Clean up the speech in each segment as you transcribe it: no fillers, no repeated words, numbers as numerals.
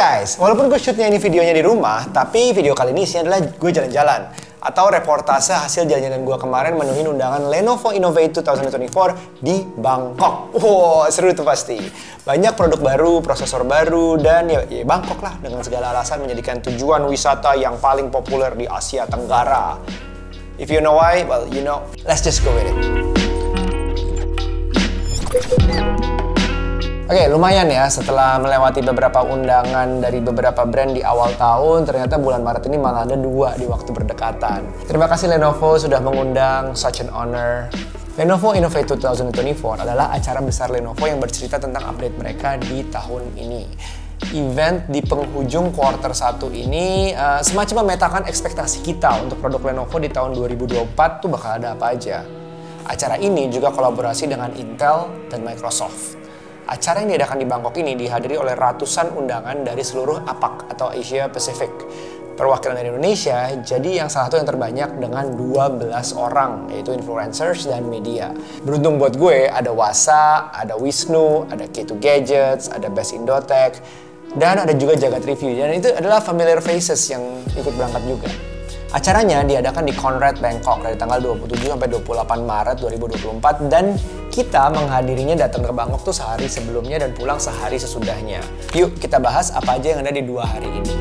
Guys, walaupun gue shootnya ini videonya di rumah, tapi video kali ini isinya adalah gue jalan-jalan atau reportase hasil jalan-jalan gue kemarin menuhin undangan Lenovo Innovate 2024 di Bangkok. Wow, seru tuh pasti. Banyak produk baru, prosesor baru, dan ya Bangkok lah dengan segala alasan menjadikan tujuan wisata yang paling populer di Asia Tenggara. If you know why, well you know. Let's just go with it. Oke, lumayan ya setelah melewati beberapa undangan dari beberapa brand di awal tahun, ternyata bulan Maret ini malah ada 2 di waktu berdekatan. Terima kasih Lenovo sudah mengundang, such an honor. Lenovo Innovate 2024 adalah acara besar Lenovo yang bercerita tentang update mereka di tahun ini. Event di penghujung quarter 1 ini semacam memetakan ekspektasi kita untuk produk Lenovo di tahun 2024 tuh bakal ada apa aja. Acara ini juga kolaborasi dengan Intel dan Microsoft. Acara yang diadakan di Bangkok ini dihadiri oleh ratusan undangan dari seluruh APAC atau Asia Pacific. Perwakilan dari Indonesia jadi yang salah satu yang terbanyak dengan 12 orang, yaitu influencers dan media. Beruntung buat gue, ada Wasa, ada Wisnu, ada K2 Gadgets, ada Best Indotech, dan ada juga Jagat Review. Dan itu adalah familiar faces yang ikut berangkat juga. Acaranya diadakan di Conrad Bangkok dari tanggal 27 sampai 28 Maret 2024 dan kita menghadirinya datang ke Bangkok tuh sehari sebelumnya dan pulang sehari sesudahnya. Yuk kita bahas apa aja yang ada di 2 hari ini.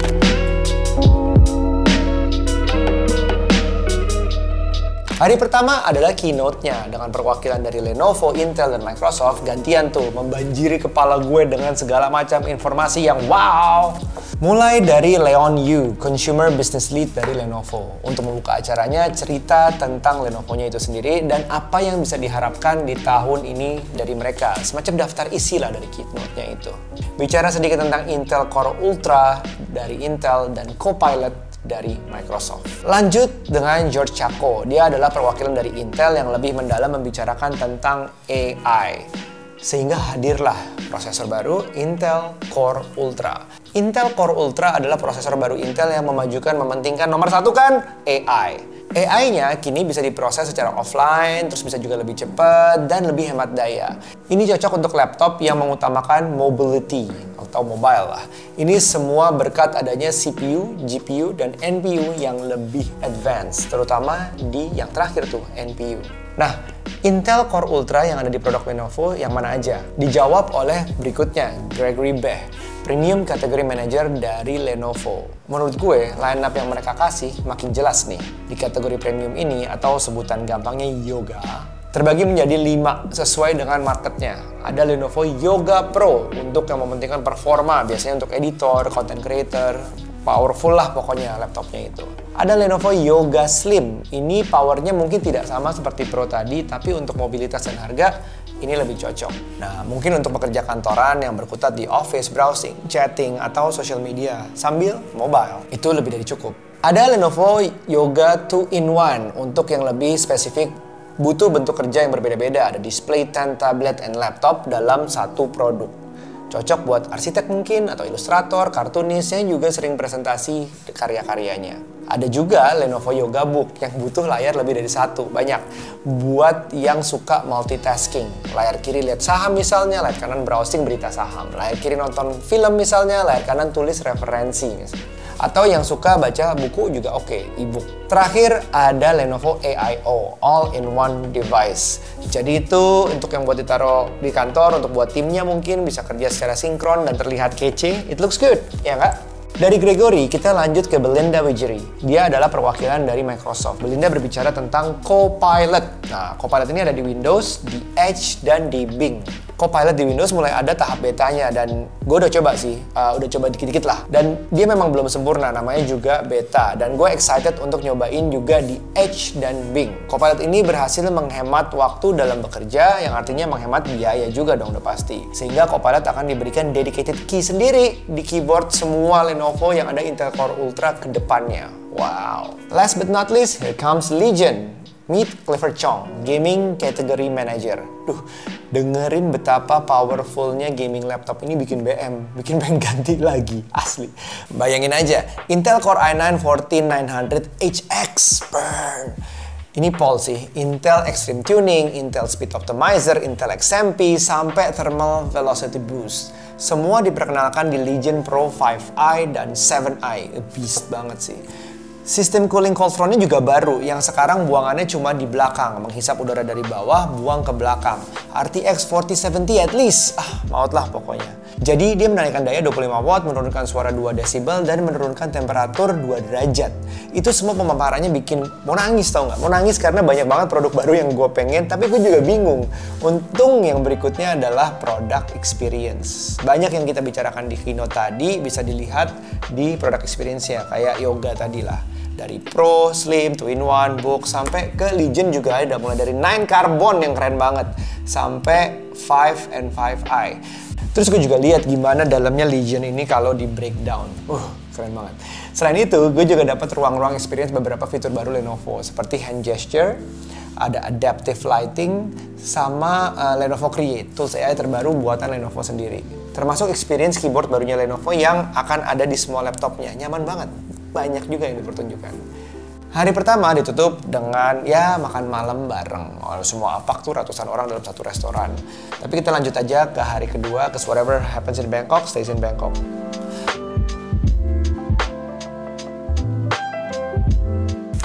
Hari pertama adalah keynote-nya dengan perwakilan dari Lenovo, Intel, dan Microsoft gantian tuh membanjiri kepala gue dengan segala macam informasi yang wow. Mulai dari Leon Yu, Consumer Business Lead dari Lenovo. Untuk membuka acaranya, cerita tentang Lenovo-nya itu sendiri dan apa yang bisa diharapkan di tahun ini dari mereka. Semacam daftar isi lah dari keynote-nya itu. Bicara sedikit tentang Intel Core Ultra dari Intel dan Copilot dari Microsoft. Lanjut dengan George Chako. Dia adalah perwakilan dari Intel yang lebih mendalam membicarakan tentang AI. Sehingga hadirlah prosesor baru Intel Core Ultra. Intel Core Ultra adalah prosesor baru Intel yang mementingkan nomor 1 kan AI. AI-nya kini bisa diproses secara offline, terus bisa juga lebih cepat dan lebih hemat daya. Ini cocok untuk laptop yang mengutamakan mobility atau mobile lah. Ini semua berkat adanya CPU, GPU, dan NPU yang lebih advance, terutama di yang terakhir tuh, NPU. Nah, Intel Core Ultra yang ada di produk Lenovo yang mana aja? Dijawab oleh berikutnya, Gregory Bae, Premium Category Manager dari Lenovo. Menurut gue, lineup yang mereka kasih makin jelas nih. Di kategori premium ini, atau sebutan gampangnya Yoga, terbagi menjadi 5 sesuai dengan marketnya. Ada Lenovo Yoga Pro untuk yang mementingkan performa, biasanya untuk editor, content creator, powerful lah pokoknya laptopnya itu. Ada Lenovo Yoga Slim, ini powernya mungkin tidak sama seperti Pro tadi, tapi untuk mobilitas dan harga, ini lebih cocok. Nah, mungkin untuk pekerja kantoran yang berkutat di office, browsing, chatting, atau social media, sambil mobile, itu lebih dari cukup. Ada Lenovo Yoga 2-in-1 untuk yang lebih spesifik, butuh bentuk kerja yang berbeda-beda, ada display, tent, tablet, and laptop dalam satu produk. Cocok buat arsitek mungkin, atau ilustrator, kartunis yang juga sering presentasi karya-karyanya. Ada juga Lenovo Yoga Book yang butuh layar lebih dari 1, banyak. Buat yang suka multitasking, layar kiri lihat saham misalnya, layar kanan browsing berita saham, layar kiri nonton film misalnya, layar kanan tulis referensi misalnya. Atau yang suka baca buku juga oke, e-book. Terakhir ada Lenovo AIO, All-in-One Device. Jadi itu untuk yang buat ditaruh di kantor, untuk buat timnya mungkin bisa kerja secara sinkron dan terlihat kece. It looks good, ya nggak? Dari Gregory, kita lanjut ke Belinda Wiggery. Dia adalah perwakilan dari Microsoft. Belinda berbicara tentang Copilot. Nah, Copilot ini ada di Windows, di Edge, dan di Bing. Copilot di Windows mulai ada tahap betanya dan gue udah coba sih, udah coba dikit-dikit lah. Dan dia memang belum sempurna, namanya juga beta. Dan gue excited untuk nyobain juga di Edge dan Bing. Copilot ini berhasil menghemat waktu dalam bekerja, yang artinya menghemat biaya juga dong udah pasti. Sehingga Copilot akan diberikan dedicated key sendiri di keyboard semua Lenovo yang ada Intel Core Ultra ke depannya. Wow. Last but not least, here comes Legion. Meet Clifford Chong, Gaming Category Manager. Duh, dengerin betapa powerfulnya gaming laptop ini bikin pengen ganti lagi, asli. Bayangin aja, Intel Core i9-14900HX, burn. Ini Paul sih, Intel Extreme Tuning, Intel Speed Optimizer, Intel XMP, sampai Thermal Velocity Boost. Semua diperkenalkan di Legion Pro 5i dan 7i. Beast banget sih. Sistem cooling cold front-nya juga baru, yang sekarang buangannya cuma di belakang, menghisap udara dari bawah, buang ke belakang. RTX 4070 at least, maut lah pokoknya. Jadi dia menaikkan daya 25 watt, menurunkan suara 2 desibel, dan menurunkan temperatur 2 derajat. Itu semua pemaparannya bikin mau nangis, tau nggak? Mau nangis karena banyak banget produk baru yang gue pengen, tapi gue juga bingung. Untung yang berikutnya adalah product experience. Banyak yang kita bicarakan di keynote tadi, bisa dilihat di product experience-nya, kayak yoga tadi lah. Dari Pro, Slim, 2-in-1, Book, sampai ke Legion juga ada. Mulai dari 9 Carbon yang keren banget, sampai 5 and 5i. Terus gue juga lihat gimana dalamnya Legion ini kalau di breakdown. Keren banget. Selain itu, gue juga dapat ruang-ruang experience beberapa fitur baru Lenovo, seperti hand gesture, ada adaptive lighting, sama Lenovo Create, tools AI terbaru buatan Lenovo sendiri. Termasuk experience keyboard barunya Lenovo yang akan ada di semua laptopnya. Nyaman banget. Banyak juga yang dipertunjukkan. Hari pertama ditutup dengan makan malam bareng. Semua apak tuh ratusan orang dalam satu restoran. Tapi kita lanjut aja ke hari kedua, ke whatever happens in Bangkok, stays in Bangkok.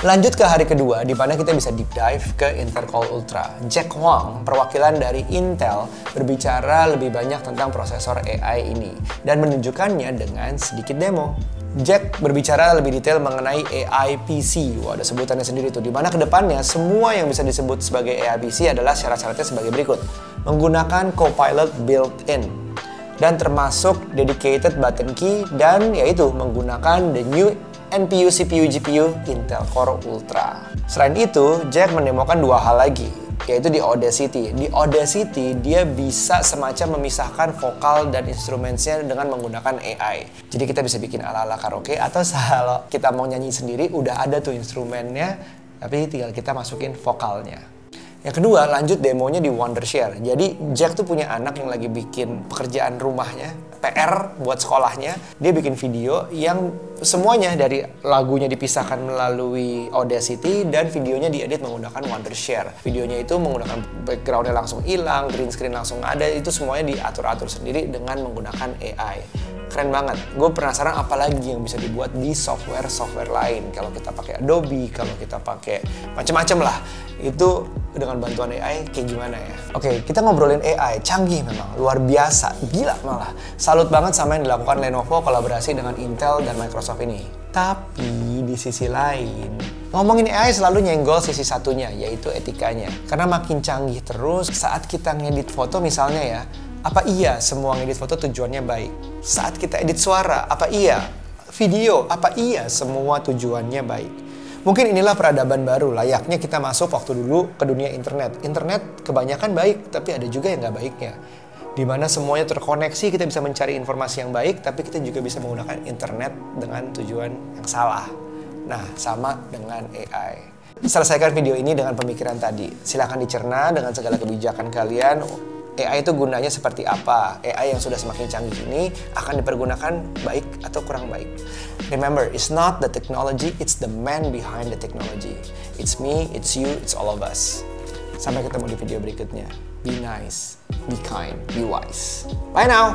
Lanjut ke hari kedua, di mana kita bisa deep dive ke Intel Core Ultra. Jack Huang, perwakilan dari Intel, berbicara lebih banyak tentang prosesor AI ini dan menunjukkannya dengan sedikit demo. Jack berbicara lebih detail mengenai AI PC. Ada sebutannya sendiri tuh, di mana kedepannya semua yang bisa disebut sebagai AI PC adalah syarat-syaratnya sebagai berikut. Menggunakan Copilot built-in, dan termasuk dedicated button key, dan yaitu menggunakan the new NPU, CPU, GPU Intel Core Ultra. Selain itu, Jack mendemokan 2 hal lagi, yaitu di Audacity. Di Audacity, dia bisa semacam memisahkan vokal dan instrumennya dengan menggunakan AI. Jadi kita bisa bikin ala-ala karaoke, atau kalau kita mau nyanyi sendiri, udah ada tuh instrumennya, tapi tinggal kita masukin vokalnya. Yang kedua, lanjut demonya di Wondershare. Jadi Jack tuh punya anak yang lagi bikin pekerjaan rumahnya, PR buat sekolahnya. Dia bikin video yang semuanya dari lagunya dipisahkan melalui Audacity dan videonya diedit menggunakan Wondershare. Videonya itu menggunakan backgroundnya langsung hilang, green screen langsung ada, itu semuanya diatur-atur sendiri dengan menggunakan AI. Keren banget. Gue penasaran apa lagi yang bisa dibuat di software lain. Kalau kita pakai Adobe, kalau kita pakai macam-macam lah. Itu dengan bantuan AI kayak gimana ya? Oke, kita ngobrolin AI. Canggih memang, luar biasa, gila malah. Salut banget sama yang dilakukan Lenovo kolaborasi dengan Intel dan Microsoft ini. Tapi di sisi lain, ngomongin AI selalu nyenggol sisi satunya, yaitu etikanya. Karena makin canggih terus, saat kita ngedit foto misalnya ya, apa iya semua ngedit foto tujuannya baik? Saat kita edit suara, apa iya? Video, apa iya semua tujuannya baik? Mungkin inilah peradaban baru, layaknya kita masuk waktu dulu ke dunia internet. Internet kebanyakan baik, tapi ada juga yang nggak baiknya. Di mana semuanya terkoneksi, kita bisa mencari informasi yang baik, tapi kita juga bisa menggunakan internet dengan tujuan yang salah. Nah, sama dengan AI. Selesaikan video ini dengan pemikiran tadi. Silahkan dicerna dengan segala kebijakan kalian. AI itu gunanya seperti apa? AI yang sudah semakin canggih ini akan dipergunakan baik atau kurang baik. Remember, it's not the technology, it's the man behind the technology. It's me, it's you, it's all of us. Sampai ketemu di video berikutnya. Be nice, be kind, be wise. Bye now!